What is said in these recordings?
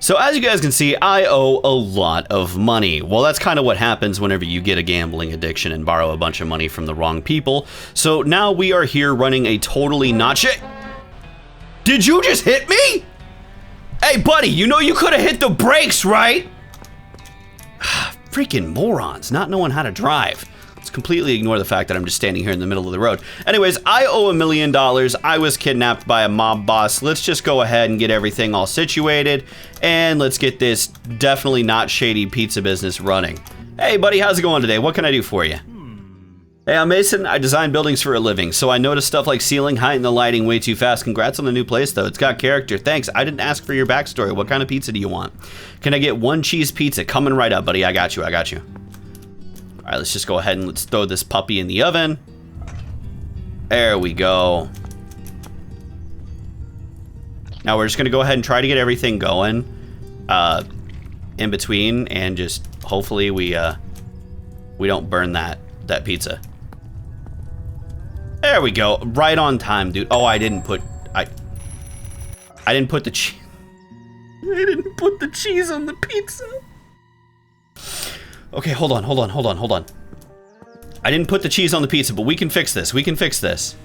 So as you guys can see, I owe a lot of money. Well, that's kind of what happens whenever you get a gambling addiction and borrow a bunch of money from the wrong people. So now we are here running a totally not shit. Did you just hit me? Hey, buddy, you know you could have hit the brakes, right? Freaking morons, not knowing how to drive. Let's completely ignore the fact that I'm just standing here in the middle of the road. Anyways, I owe $1 million. I was kidnapped by a mob boss. Let's just go ahead and get everything all situated, and let's get this definitely not shady pizza business running. Hey, buddy, how's it going today? What can I do for you? Hey, I'm Mason. I design buildings for a living, so I noticed stuff like ceiling height and the lighting way too fast. Congrats on the new place, though. It's got character. Thanks. I didn't ask for your backstory. What kind of pizza do you want? Can I get 1 cheese pizza? Coming right up, buddy. I got you. I got you. All right, let's just go ahead and let's throw this puppy in the oven. There we go. Now we're just gonna go ahead and try to get everything going in between, and just hopefully we don't burn that pizza. There we go, right on time, dude. Oh, I didn't put the cheese. I didn't put the cheese on the pizza. Okay, hold on. I didn't put the cheese on the pizza, but we can fix this. We can fix this.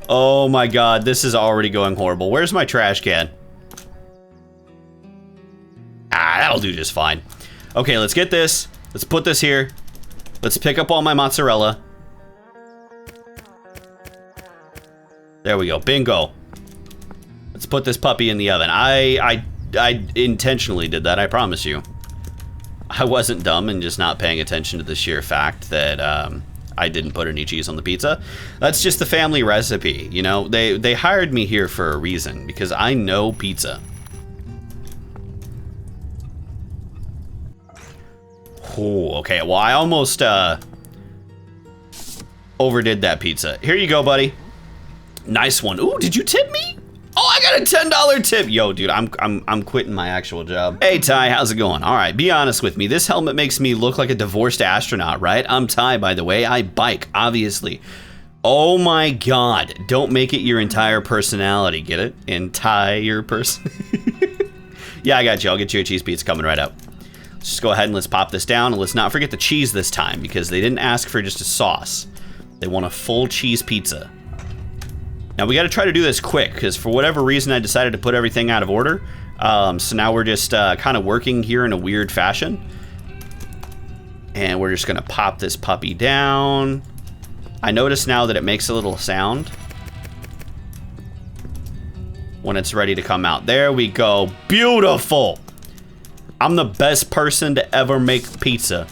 Oh my god, this is already going horrible. Where's my trash can? Ah, that'll do just fine. Okay, let's get this. Let's put this here. Let's pick up all my mozzarella. There we go, bingo. Let's put this puppy in the oven. I intentionally did that, I promise you. I wasn't dumb and just not paying attention to the sheer fact that I didn't put any cheese on the pizza. That's just the family recipe, you know? They hired me here for a reason, because I know pizza. Oh, okay, well, I almost overdid that pizza. Here you go, buddy. Nice one. Ooh, did you tip me? Oh, I got a $10 tip. Yo, dude, I'm quitting my actual job. Hey, Ty, how's it going? All right, be honest with me. This helmet makes me look like a divorced astronaut, right? I'm Ty, by the way. I bike, obviously. Oh my god. Don't make it your entire personality. Get it? Entire person. Yeah, I got you. I'll get you a cheese pizza coming right up. Let's just go ahead and let's pop this down, and let's not forget the cheese this time, because they didn't ask for just a sauce. They want a full cheese pizza. Now we got to try to do this quick, because for whatever reason I decided to put everything out of order. So now we're just kind of working here in a weird fashion. And we're just going to pop this puppy down. I notice now that it makes a little sound when it's ready to come out. There we go. Beautiful. I'm the best person to ever make pizza.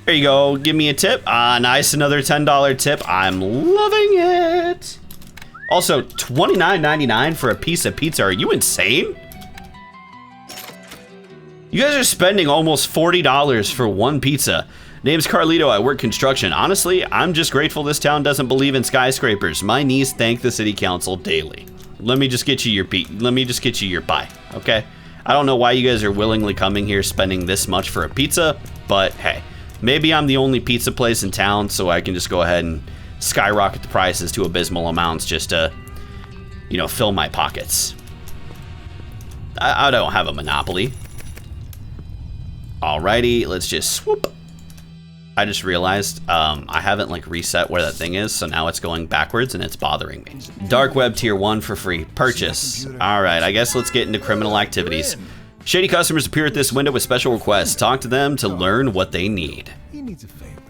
There you go. Give me a tip. Ah, nice. Another $10 tip. I'm loving it. Also, $29.99 for a piece of pizza. Are you insane? You guys are spending almost $40 for one pizza. Name's Carlito. I work construction. Honestly, I'm just grateful this town doesn't believe in skyscrapers. My knees thank the city council daily. Let me just get you your pie, okay? I don't know why you guys are willingly coming here spending this much for a pizza, but hey, maybe I'm the only pizza place in town, so I can just go ahead and skyrocket the prices to abysmal amounts just to, you know, fill my pockets. I don't have a monopoly. Alrighty, let's just swoop. I just realized I haven't like reset where that thing is, so now it's going backwards and it's bothering me. Dark web tier 1 for free. Purchase. Alright, I guess let's get into criminal activities. Shady customers appear at this window with special requests. Talk to them to learn what they need. He needs a favor.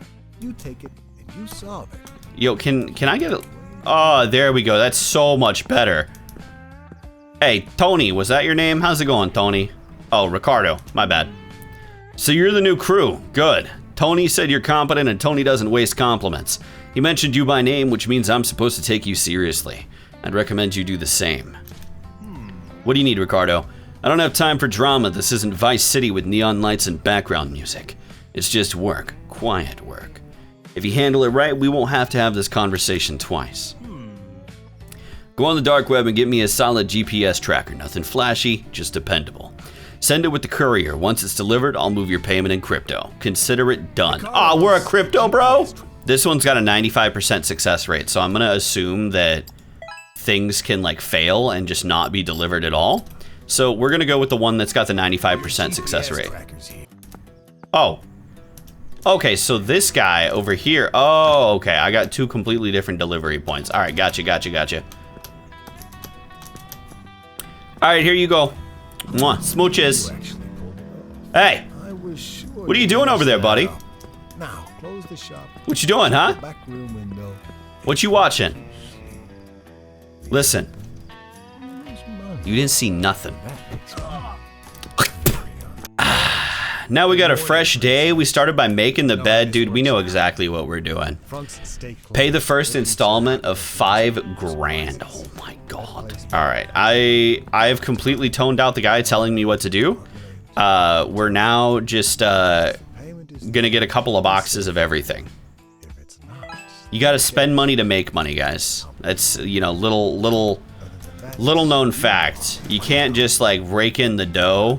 You take it and you solve it. Yo, can I get a... Oh, there we go. That's so much better. Hey, Tony, was that your name? How's it going, Tony? Oh, Ricardo. My bad. So you're the new crew. Good. Tony said you're competent and Tony doesn't waste compliments. He mentioned you by name, which means I'm supposed to take you seriously. I'd recommend you do the same. What do you need, Ricardo? I don't have time for drama. This isn't Vice City with neon lights and background music. It's just work. Quiet work. If you handle it right, we won't have to have this conversation twice. Go on the dark web and get me a solid GPS tracker. Nothing flashy, just dependable. Send it with the courier. Once it's delivered, I'll move your payment in crypto. Consider it done. Ah, we're a crypto, bro? This one's got a 95% success rate, so I'm gonna assume that things can like fail and just not be delivered at all. So we're gonna go with the one that's got the 95% success rate. Oh. Okay, so this guy over here. Oh, okay. I got 2 completely different delivery points. All right, gotcha. All right, here you go. Mwah, smooches. Hey, what are you doing over there, buddy? Now, close the shop. What you doing, huh? Back room window. What you watching? Listen, you didn't see nothing. Now we got a fresh day. We started by making the bed. Dude, we know exactly what we're doing. Pay the first installment of $5 grand. Oh my God. All right, I have completely toned out the guy telling me what to do. We're now just gonna get a couple of boxes of everything. You gotta spend money to make money, guys. That's, you know, little known fact. You can't just like rake in the dough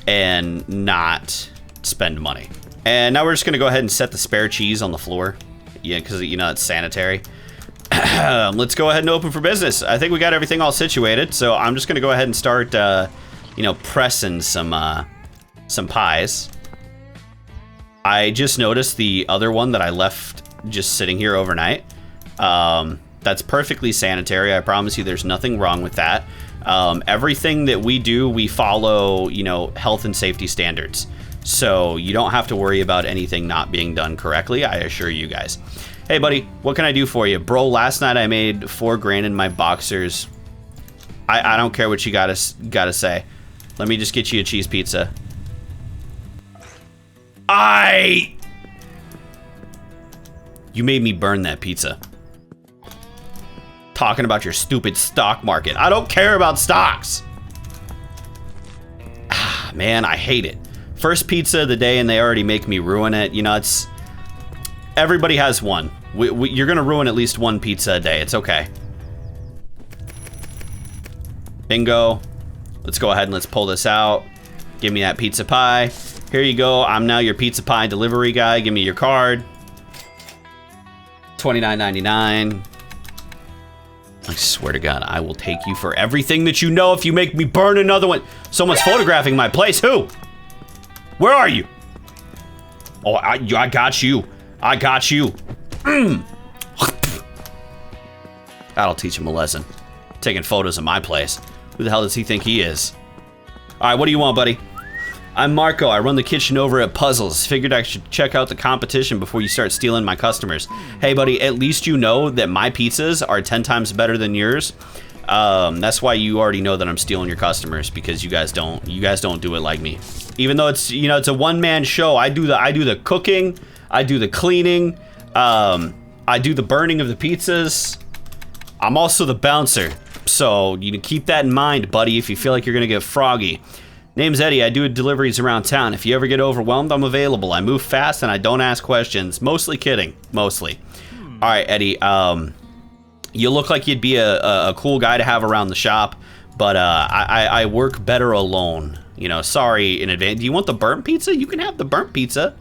and not spend money. And now we're just gonna go ahead and set the spare cheese on the floor. Yeah, because, you know, it's sanitary. Let's go ahead and open for business. I think we got everything all situated, so I'm just gonna go ahead and start, you know, pressing some pies. I just noticed the other one that I left just sitting here overnight. That's perfectly sanitary. I promise you there's nothing wrong with that. Everything that we do, we follow, you know, health and safety standards. So you don't have to worry about anything not being done correctly, I assure you guys. Hey buddy, what can I do for you? Bro, last night I made $4 grand in my boxers. I don't care what you gotta say. Let me just get you a cheese pizza. You made me burn that pizza. Talking about your stupid stock market. I don't care about stocks. Ah, man, I hate it. First pizza of the day and they already make me ruin it. You know, it's... Everybody has one. You're gonna ruin at least one pizza a day. It's okay. Bingo. Let's go ahead and let's pull this out. Give me that pizza pie. Here you go. I'm now your pizza pie delivery guy. Give me your card. $29.99. I swear to God, I will take you for everything that you know if you make me burn another one. Someone's photographing my place. Who? Where are you? Oh, I got you. I got you. That'll teach him a lesson. Taking photos of my place. Who the hell does he think he is? All right, what do you want, buddy? I'm Marco. I run the kitchen over at Puzzles. Figured I should check out the competition before you start stealing my customers. Hey, buddy, at least you know that my pizzas are 10 times better than yours. That's why you already know that I'm stealing your customers, because you guys don't do it like me. Even though it's, you know, it's a one-man show. I do the cooking. I do the cleaning. I do the burning of the pizzas. I'm also the bouncer. So you can keep that in mind, buddy, if you feel like you're gonna get froggy. Name's Eddie. I do deliveries around town. If you ever get overwhelmed, I'm available. I move fast and I don't ask questions. Mostly kidding. Mostly. All right, Eddie. You look like you'd be a cool guy to have around the shop, but I work better alone. You know, sorry in advance. Do you want the burnt pizza? You can have the burnt pizza.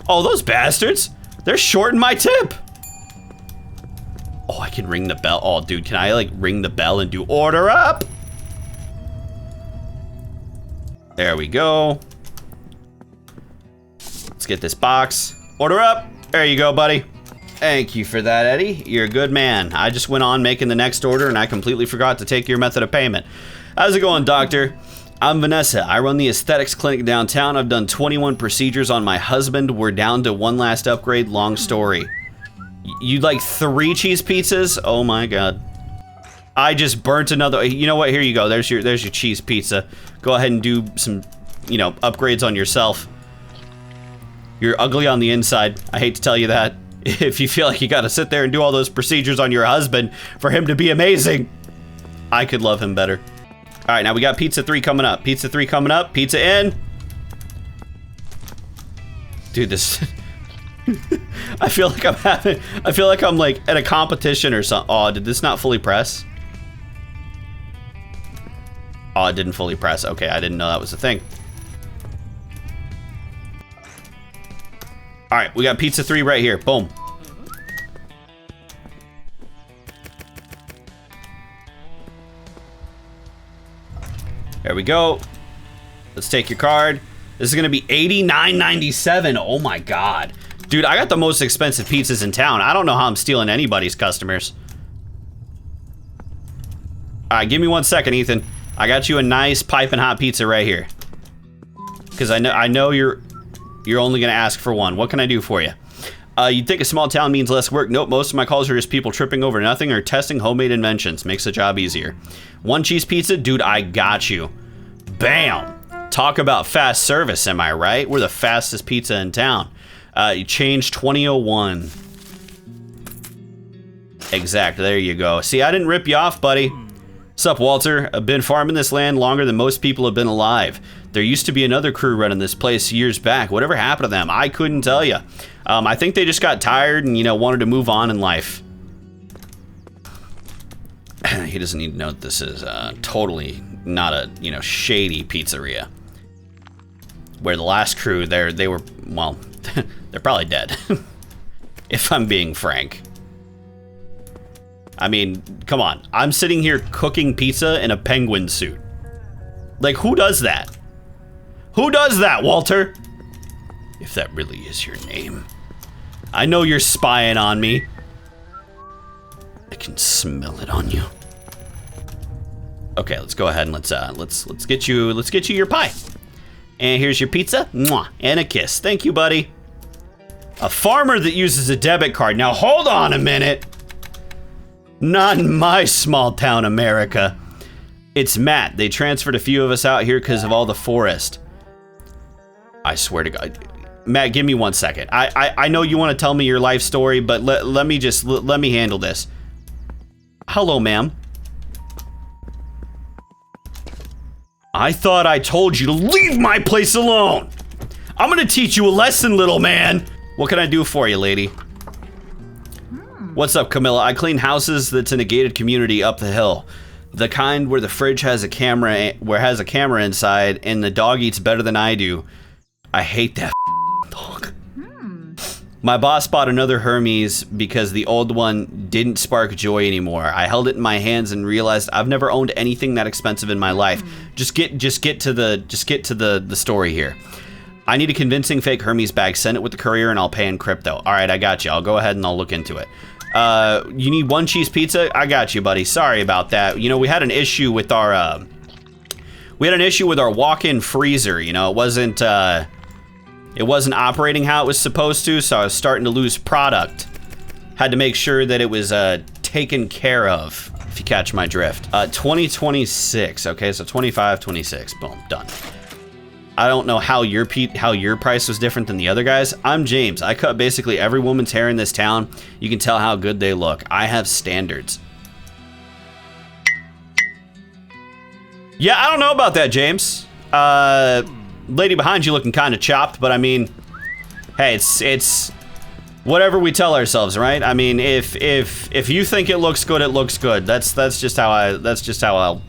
Oh, those bastards. They're shorting my tip. Oh, I can ring the bell. Oh, dude, can I like ring the bell and do order up? There we go. Let's get this box. Order up. There you go, buddy. Thank you for that, Eddie. You're a good man. I just went on making the next order and I completely forgot to take your method of payment. How's it going, doctor? I'm Vanessa. I run the aesthetics clinic downtown. I've done 21 procedures on my husband. We're down to one last upgrade. Long story. You'd like 3 cheese pizzas? Oh my God. I just burnt another. You know what? Here you go. There's your cheese pizza. Go ahead and do some, you know, upgrades on yourself. You're ugly on the inside. I hate to tell you that. If you feel like you gotta sit there and do all those procedures on your husband for him to be amazing, I could love him better. All right, now we got pizza 3 coming up. Pizza 3 coming up. Pizza in. Dude, this. I feel like I'm like at a competition or something. Oh, did this not fully press? Oh, it didn't fully press. Okay, I didn't know that was a thing. All right, we got pizza 3 right here. Boom. There we go. Let's take your card. This is gonna be $89.97. Oh my God. Dude, I got the most expensive pizzas in town. I don't know how I'm stealing anybody's customers. All right, give me 1 second, Ethan. I got you a nice piping hot pizza right here. Because I know you're only gonna ask for one. What can I do for you? You'd think a small town means less work. Nope, most of my calls are just people tripping over nothing or testing homemade inventions. Makes the job easier. 1 cheese pizza? Dude, I got you. Bam! Talk about fast service, am I right? We're the fastest pizza in town. You changed 2001. Exact, there you go. See, I didn't rip you off, buddy. Sup, Walter? I've been farming this land longer than most people have been alive. There used to be another crew running this place years back. Whatever happened to them? I couldn't tell you. I think they just got tired and, you know, wanted to move on in life. He doesn't need to know that this is totally not a, you know, shady pizzeria. Where the last crew, they were, well, they're probably dead. If I'm being frank. I mean, come on. I'm sitting here cooking pizza in a penguin suit. Like, who does that? Who does that, Walter? If that really is your name. I know you're spying on me. I can smell it on you. Okay, let's go ahead and let's get you your pie. And here's your pizza. Mwah, and a kiss. Thank you, buddy. A farmer that uses a debit card. Now hold on a minute. Not in my small town America. It's Matt. They transferred a few of us out here because of all the forest. I swear to God. Matt, give me 1 second. I know you want to tell me your life story, but let me handle this. Hello, ma'am. I thought I told you to leave my place alone. I'm gonna teach you a lesson, little man. What can I do for you, lady? What's up, Camilla? I clean houses that's in a gated community up the hill. The kind where the fridge has a camera, inside, and the dog eats better than I do. I hate that dog. My boss bought another Hermes because the old one didn't spark joy anymore. I held it in my hands and realized I've never owned anything that expensive in my life. Just get to the story here. I need a convincing fake Hermes bag. Send it with the courier and I'll pay in crypto. All right, I got you. I'll go ahead and I'll look into it. You need 1 cheese pizza? I got you, buddy. Sorry about that. You know, we had an issue with our walk-in freezer. You know, it wasn't operating how it was supposed to, so I was starting to lose product. Had to make sure that it was taken care of, if you catch my drift. 2026, okay, so 25, 26, boom, done. I don't know how your price was different than the other guys. I'm James. I cut basically every woman's hair in this town. You can tell how good they look. I have standards. Yeah, I don't know about that, James. Lady behind you looking kind of chopped, but I mean, hey, it's whatever we tell ourselves, right? I mean, if you think it looks good, it looks good. That's just how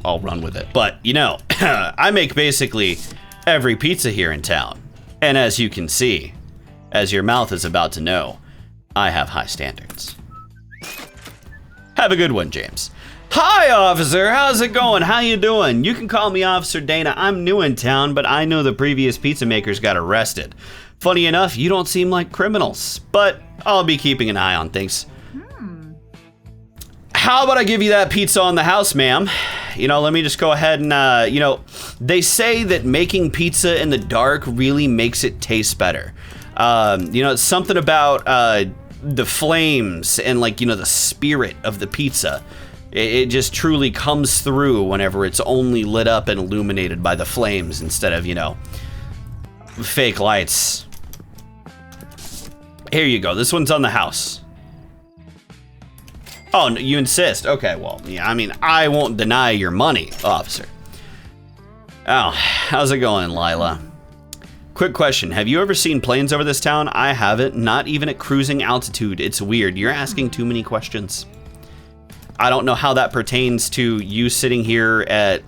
I'll run with it. But you know, I make basically every pizza here in town, and as you can see, as your mouth is about to know, I have high standards. Have a good one, James. Hi, officer. How's it going? How you doing? You can call me Officer Dana. I'm new in town, but I know the previous pizza makers got arrested. Funny enough, you don't seem like criminals, but I'll be keeping an eye on things. How about I give you that pizza on the house, ma'am? You know, let me just go ahead and, you know, they say that making pizza in the dark really makes it taste better. You know, it's something about the flames and, like, you know, the spirit of the pizza. It just truly comes through whenever it's only lit up and illuminated by the flames instead of, you know, fake lights. Here you go. This one's on the house. Oh, you insist? Okay, well, yeah, I mean, I won't deny your money, officer. Oh, how's it going, Lila? Quick question. Have you ever seen planes over this town? I haven't, not even at cruising altitude. It's weird. You're asking too many questions. I don't know how that pertains to you sitting here at,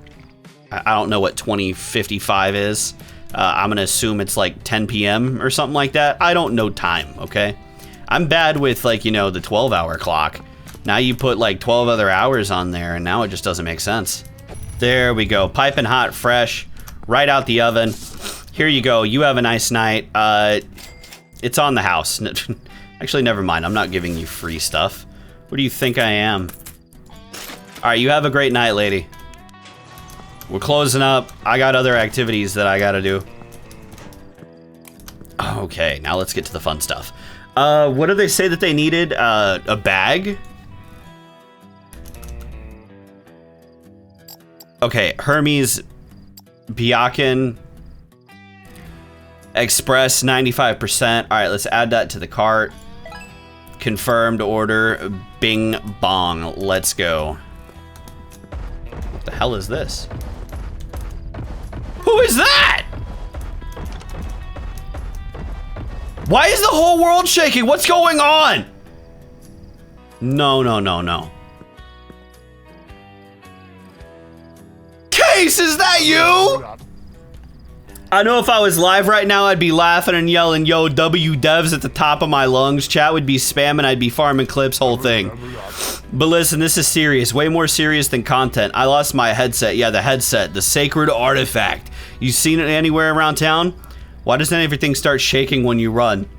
I don't know what 2055 is. I'm going to assume it's like 10 p.m. or something like that. I don't know time, okay? I'm bad with, like, you know, the 12-hour clock. Now you put like 12 other hours on there and now it just doesn't make sense. There we go. Piping hot, fresh, right out the oven. Here you go. You have a nice night. It's on the house. Actually, never mind. I'm not giving you free stuff. What do you think I am? All right, you have a great night, lady. We're closing up. I got other activities that I gotta do. Okay, now let's get to the fun stuff. What did they say that they needed? A bag? Okay, Hermes, Biakin, Express, 95%. All right, let's add that to the cart. Confirmed order, bing bong, let's go. What the hell is this? Who is that? Why is the whole world shaking? What's going on? No, no, no, no. Case, is that you? I know if I was live right now, I'd be laughing and yelling, yo, W devs at the top of my lungs. Chat would be spamming, I'd be farming clips, whole thing. But listen, this is serious, way more serious than content. I lost my headset. Yeah, the headset, the sacred artifact. You seen it anywhere around town? Why doesn't everything start shaking when you run?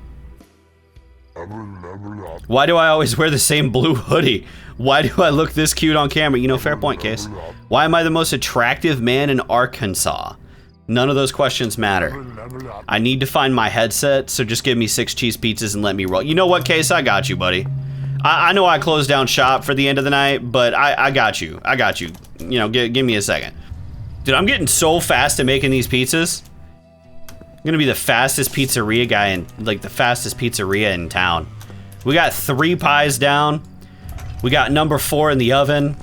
Why do I always wear the same blue hoodie? Why do I look this cute on camera? You know, fair point, Case. Why am I the most attractive man in Arkansas? None of those questions matter. I need to find my headset, so just give me 6 cheese pizzas and let me roll. You know what, Case? I got you, buddy. I know I closed down shop for the end of the night, but I got you. I got you. You know, give me a second. Dude, I'm getting so fast at making these pizzas. I'm gonna be the fastest pizzeria guy in, like, the fastest pizzeria in town. We got 3 pies down. We got number 4 in the oven.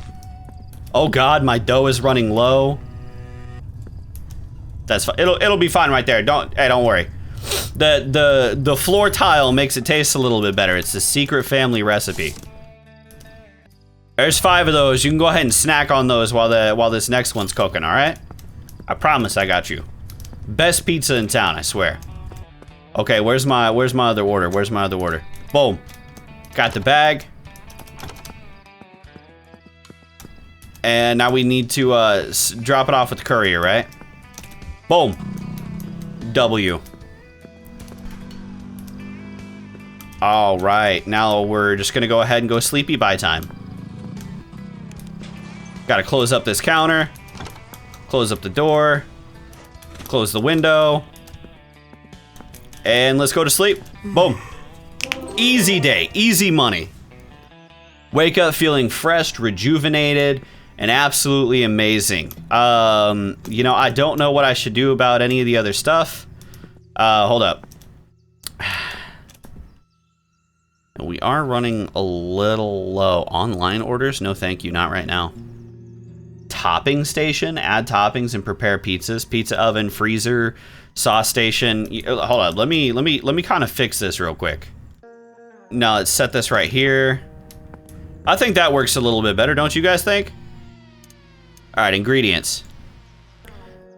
Oh God, my dough is running low. That's fine. It'll be fine right there. Don't worry. The floor tile makes it taste a little bit better. It's the secret family recipe. There's 5 of those. You can go ahead and snack on those while this next one's cooking, all right? I promise I got you. Best pizza in town, I swear. Okay, where's my other order? Where's my other order? Boom. Got the bag. And now we need to drop it off with the courier, right? Boom. W. All right, now we're just gonna go ahead and go sleepy by time. Gotta close up this counter. Close up the door. Close the window. And let's go to sleep. Boom. Easy day, easy money. Wake up feeling fresh, rejuvenated, and absolutely amazing. You know, I don't know what I should do about any of the other stuff. Hold up. We are running a little low. Online orders? No, thank you, not right now. Topping station, add toppings and prepare pizzas. Pizza oven, freezer, sauce station. Hold on, let me kind of fix this real quick. Now let's set this right here. I think that works a little bit better, don't you guys think? All right, ingredients.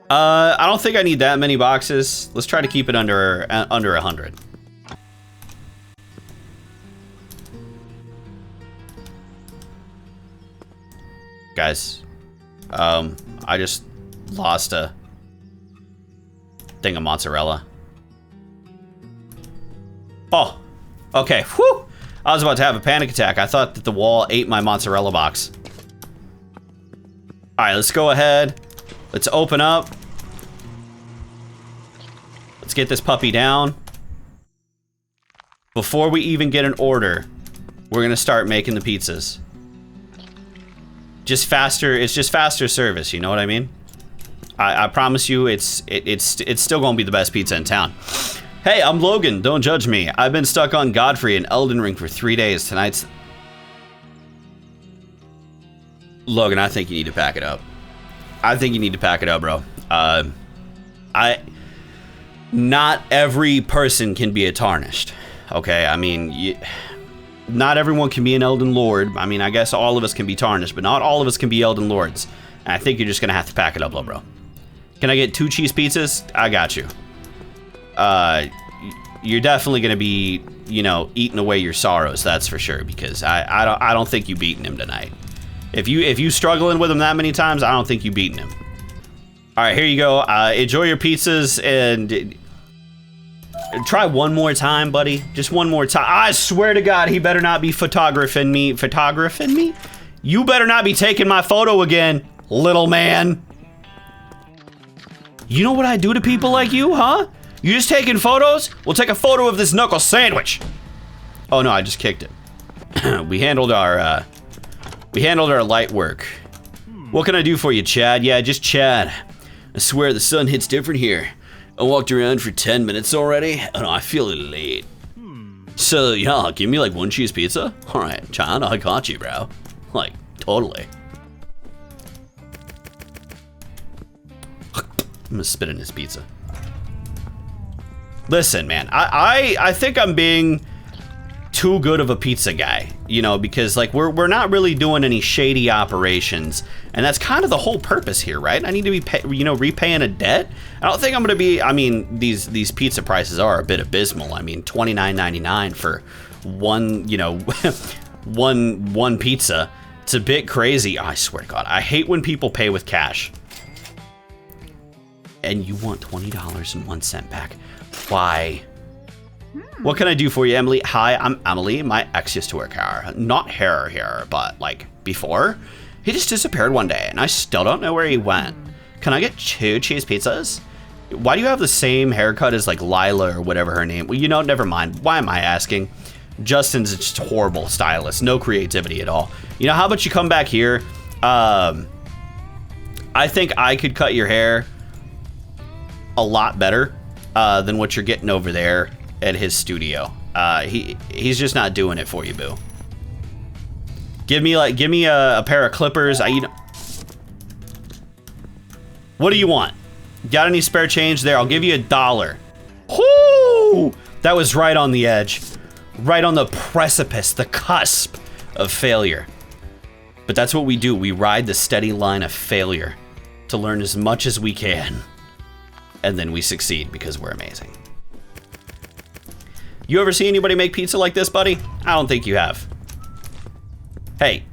I don't think I need that many boxes. Let's try to keep it under 100. Guys, I just lost a thing of mozzarella. Oh, okay. Whew. I was about to have a panic attack. I thought that the wall ate my mozzarella box. All right, let's go ahead. Let's open up. Let's get this puppy down. Before we even get an order, we're gonna start making the pizzas. Just faster, it's just faster service, you know what I mean? I promise you it's still gonna be the best pizza in town. Hey, I'm Logan, don't judge me. I've been stuck on Godfrey and Elden Ring for 3 days. Tonight's... Logan, I think you need to pack it up. I think you need to pack it up, bro. Not every person can be a tarnished, okay? I mean, not everyone can be an Elden Lord. I mean, I guess all of us can be tarnished, but not all of us can be Elden Lords. And I think you're just gonna have to pack it up, bro. Can I get 2 cheese pizzas? I got you. You're definitely gonna be, you know, eating away your sorrows, that's for sure, because I don't think you've beaten him tonight. If you struggling with him that many times, I don't think you beaten him. All right, here you go. Enjoy your pizzas and try one more time, buddy. Just one more time. I swear to God, he better not be photographing me. Photographing me? You better not be taking my photo again, little man. You know what I do to people like you, huh? You just taking photos? We'll take a photo of this knuckle sandwich. Oh no, I just kicked it. We handled our light work. What can I do for you, Chad? Yeah, just Chad. I swear the sun hits different here. I walked around for 10 minutes already, and I feel late. So yeah, give me like 1 cheese pizza. All right, Chad, I got you, bro. Like, totally. I'm gonna spit in his pizza. Listen, man, I think I'm being too good of a pizza guy, you know, because like we're not really doing any shady operations, and that's kind of the whole purpose here, right? I need to be repaying a debt. I don't think I'm gonna be. I mean, these pizza prices are a bit abysmal. I mean, $29.99 for one, you know, one pizza. It's a bit crazy. Oh, I swear to God, I hate when people pay with cash. And you want $20.01 back? Why? What can I do for you, Emily? Hi, I'm Emily. My ex used to work here. Not here, but like before. He just disappeared one day, and I still don't know where he went. Can I get 2 cheese pizzas? Why do you have the same haircut as like Lila or whatever her name? Well, you know, never mind. Why am I asking? Justin's just horrible stylist. No creativity at all. You know, how about you come back here? I think I could cut your hair a lot better than what you're getting over there at his studio. He's just not doing it for you, boo. Give me a pair of clippers. What do you want? Got any spare change there? I'll give you $1. Whoo! That was right on the edge. Right on the precipice, the cusp of failure. But that's what we do. We ride the steady line of failure to learn as much as we can. And then we succeed because we're amazing. You ever see anybody make pizza like this, buddy? I don't think you have. Hey,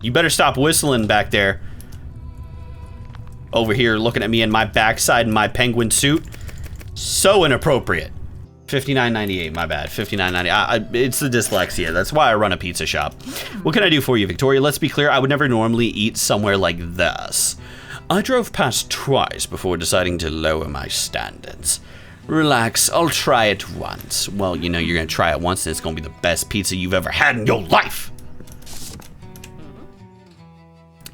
you better stop whistling back there. Over here looking at me in my backside in my penguin suit. So inappropriate. $59.98, my bad. $59.98. It's the dyslexia. That's why I run a pizza shop. What can I do for you, Victoria? Let's be clear, I would never normally eat somewhere like this. I drove past twice before deciding to lower my standards. Relax, I'll try it once. Well, you know, you're gonna try it once and it's gonna be the best pizza you've ever had in your life.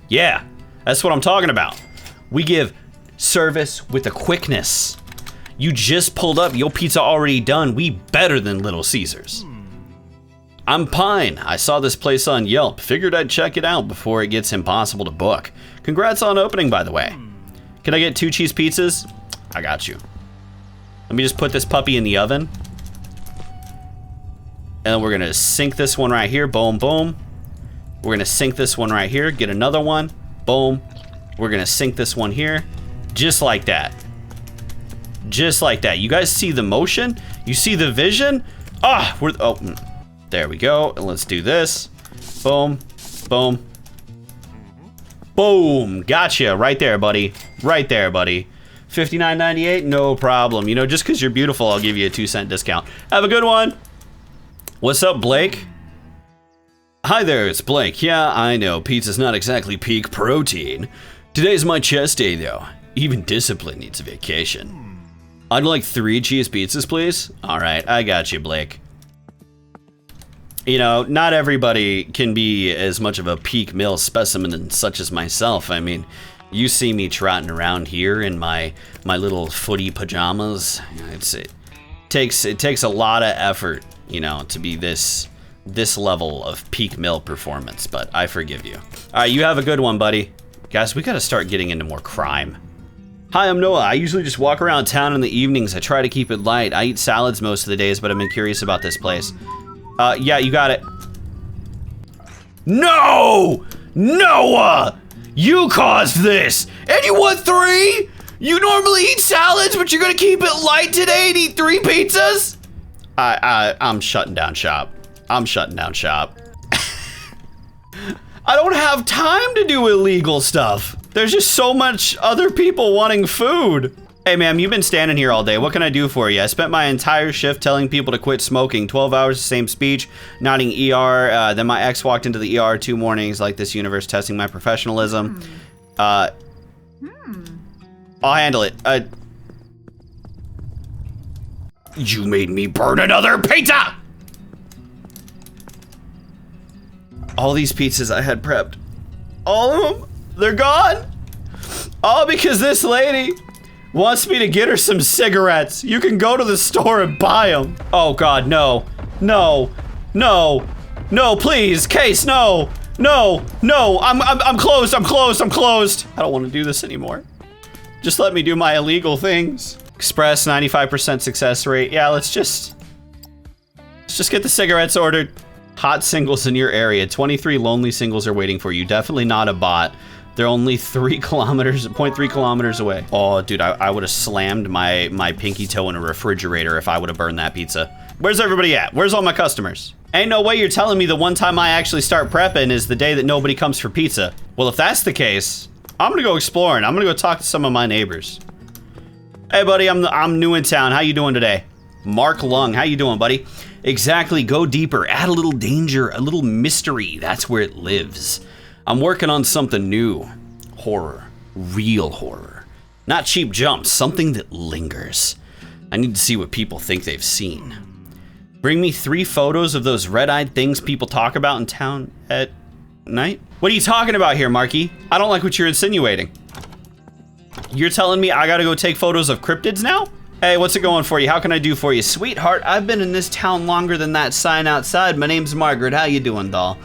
Yeah, that's what I'm talking about. We give service with a quickness. You just pulled up, your pizza already done. We better than Little Caesars. I'm Pine. I saw this place on Yelp. Figured I'd check it out before it gets impossible to book. Congrats on opening, by the way. Can I get 2 cheese pizzas? I got you. Let me just put this puppy in the oven. And then we're gonna sink this one right here. Boom, boom. We're gonna sink this one right here. Get another one. Boom. We're gonna sink this one here. Just like that. Just like that. You guys see the motion? You see the vision? Oh, there we go. And let's do this. Boom, boom, boom. Gotcha. Right there, buddy. Right there, buddy. $59.98, no problem. You know, just because you're beautiful, I'll give you a 2-cent discount. Have a good one. What's up, Blake? Hi there, it's Blake. Yeah, I know, pizza's not exactly peak protein. Today's my chest day, though. Even discipline needs a vacation. I'd like 3 cheese pizzas, please. All right, I got you, Blake. You know, not everybody can be as much of a peak meal specimen such as myself. I mean, you see me trotting around here in my little footy pajamas. It takes a lot of effort, you know, to be this level of peak meal performance, but I forgive you. All right, you have a good one, buddy. Guys, we gotta start getting into more crime. Hi, I'm Noah. I usually just walk around town in the evenings. I try to keep it light. I eat salads most of the days, but I've been curious about this place. Yeah, you got it. No! Noah! You caused this! And you want 3? You normally eat salads, but you're gonna keep it light today and eat 3 pizzas? I'm shutting down shop. I'm shutting down shop. I don't have time to do illegal stuff. There's just so much other people wanting food. Hey, ma'am, you've been standing here all day. What can I do for you? I spent my entire shift telling people to quit smoking. 12 hours, the same speech, nodding ER. Then my ex walked into the ER 2 mornings like this universe testing my professionalism. I'll handle it. You made me burn another pizza! All these pizzas I had prepped. All of them, they're gone. All because this lady wants me to get her some cigarettes. You can go to the store and buy them. Oh God, no, no, no, no, please, Case, no, no, no, I'm closed, I'm closed, I'm closed. I don't want to do this anymore. Just let me do my illegal things. Express 95% success rate. Yeah, let's just get the cigarettes ordered. Hot singles in your area. 23 lonely singles are waiting for you. Definitely not a bot. They're only 0.3 kilometers away. Oh, dude, I would have slammed my pinky toe in a refrigerator if I would have burned that pizza. Where's everybody at? Where's all my customers? Ain't no way you're telling me the one time I actually start prepping is the day that nobody comes for pizza. Well, if that's the case, I'm gonna go exploring. I'm gonna go talk to some of my neighbors. Hey, buddy, I'm new in town. How you doing today? Mark Lung, how you doing, buddy? Exactly, go deeper, add a little danger, a little mystery. That's where it lives. I'm working on something new. Horror, real horror. Not cheap jumps, something that lingers. I need to see what people think they've seen. Bring me 3 photos of those red-eyed things people talk about in town at night. What are you talking about here, Marky? I don't like what you're insinuating. You're telling me I gotta go take photos of cryptids now? Hey, what's it going for you? How can I do for you? Sweetheart, I've been in this town longer than that sign outside. My name's Margaret. How you doing, doll?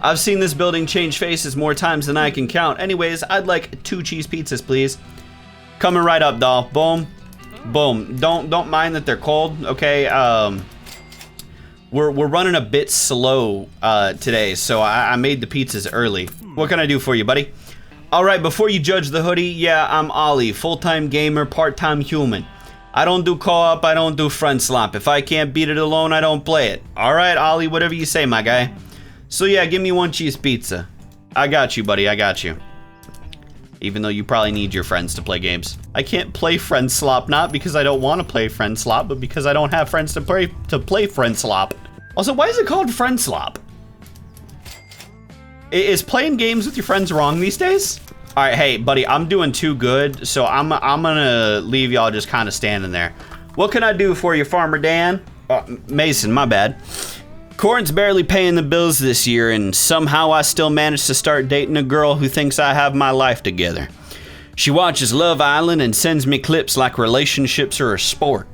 I've seen this building change faces more times than I can count. Anyways, I'd like 2 cheese pizzas, please. Coming right up, doll. Boom. Boom. Don't mind that they're cold, okay? We're running a bit slow today, so I made the pizzas early. What can I do for you, buddy? All right, before you judge the hoodie, yeah, I'm Ollie, full-time gamer, part-time human. I don't do co-op, I don't do friend slop. If I can't beat it alone, I don't play it. All right, Ollie, whatever you say, my guy. So yeah, give me 1 cheese pizza. I got you, buddy, I got you. Even though you probably need your friends to play games. I can't play friend slop, not because I don't want to play friend slop, but because I don't have friends to play friend slop. Also, why is it called friend slop? Is playing games with your friends wrong these days? All right, hey, buddy, I'm doing too good, so I'm gonna leave y'all just kind of standing there. What can I do for you, Farmer Dan? Mason, my bad. Corn's barely paying the bills this year, and somehow I still managed to start dating a girl who thinks I have my life together. She watches Love Island and sends me clips like relationships are a sport.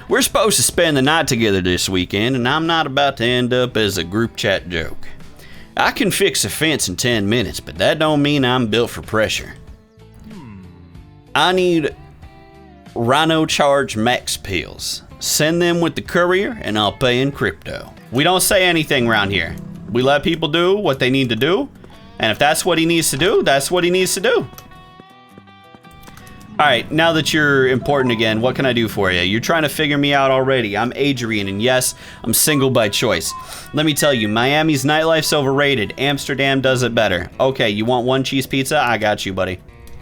We're supposed to spend the night together this weekend, and I'm not about to end up as a group chat joke. I can fix a fence in 10 minutes, but that don't mean I'm built for pressure. I need Rhino Charge Max pills. Send them with the courier, and I'll pay in crypto. We don't say anything around here. We let people do what they need to do, and if that's what he needs to do, that's what he needs to do. All right, now that you're important again, what can I do for you? You're trying to figure me out already. I'm Adrian, and yes, I'm single by choice. Let me tell you, Miami's nightlife's overrated. Amsterdam does it better. Okay, you want 1 cheese pizza? I got you, buddy.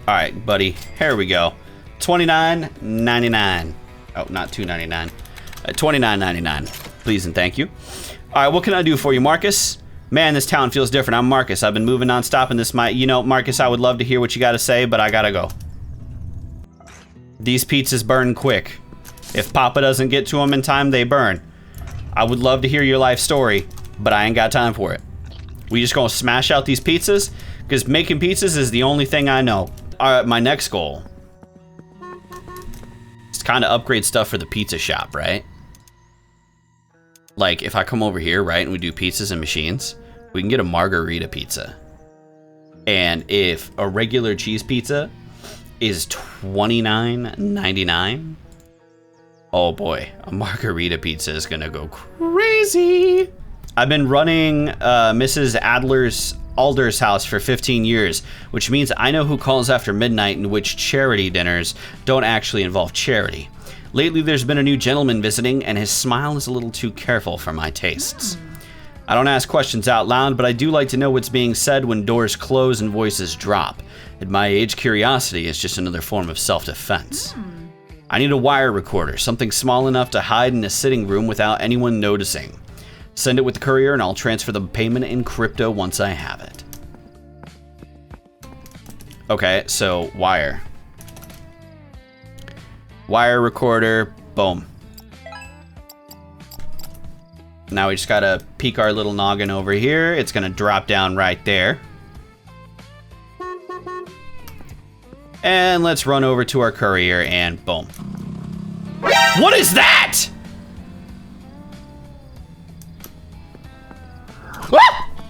All right, buddy, here we go. $29.99. Oh, not $2.99. $29.99. Please and thank you. All right, what can I do for you, Marcus? Man, this town feels different. I'm Marcus. I've been moving nonstop, and this might... You know, Marcus, I would love to hear what you got to say, but I gotta go. These pizzas burn quick. If Papa doesn't get to them in time, they burn. I would love to hear your life story, but I ain't got time for it. We just gonna smash out these pizzas? Because making pizzas is the only thing I know. All right, my next goal is to kind of upgrade stuff for the pizza shop, right? Like, if I come over here, right, and we do pizzas and machines, we can get a margarita pizza. And if a regular cheese pizza is $29.99. Oh boy, a margarita pizza is gonna go crazy. I've been running Mrs. Alder's house for 15 years, which means I know who calls after midnight and which charity dinners don't actually involve charity. Lately, there's been a new gentleman visiting, and his smile is a little too careful for my tastes. I don't ask questions out loud, but I do like to know what's being said when doors close and voices drop. At my age, curiosity is just another form of self-defense. I need a wire recorder, something small enough to hide in a sitting room without anyone noticing. Send it with the courier and I'll transfer the payment in crypto once I have it. Okay, so wire. Wire recorder, boom. Now we just gotta peek our little noggin over here. It's gonna drop down right there. And let's run over to our courier and boom. What is that?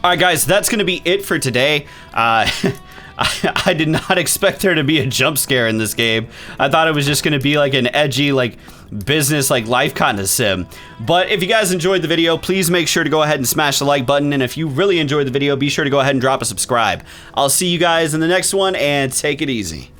All right, guys, that's gonna be it for today. I did not expect there to be a jump scare in this game. I thought it was just gonna be like an edgy, like business, like life kind of sim. But if you guys enjoyed the video, please make sure to go ahead and smash the like button. And if you really enjoyed the video, be sure to go ahead and drop a subscribe. I'll see you guys in the next one and take it easy.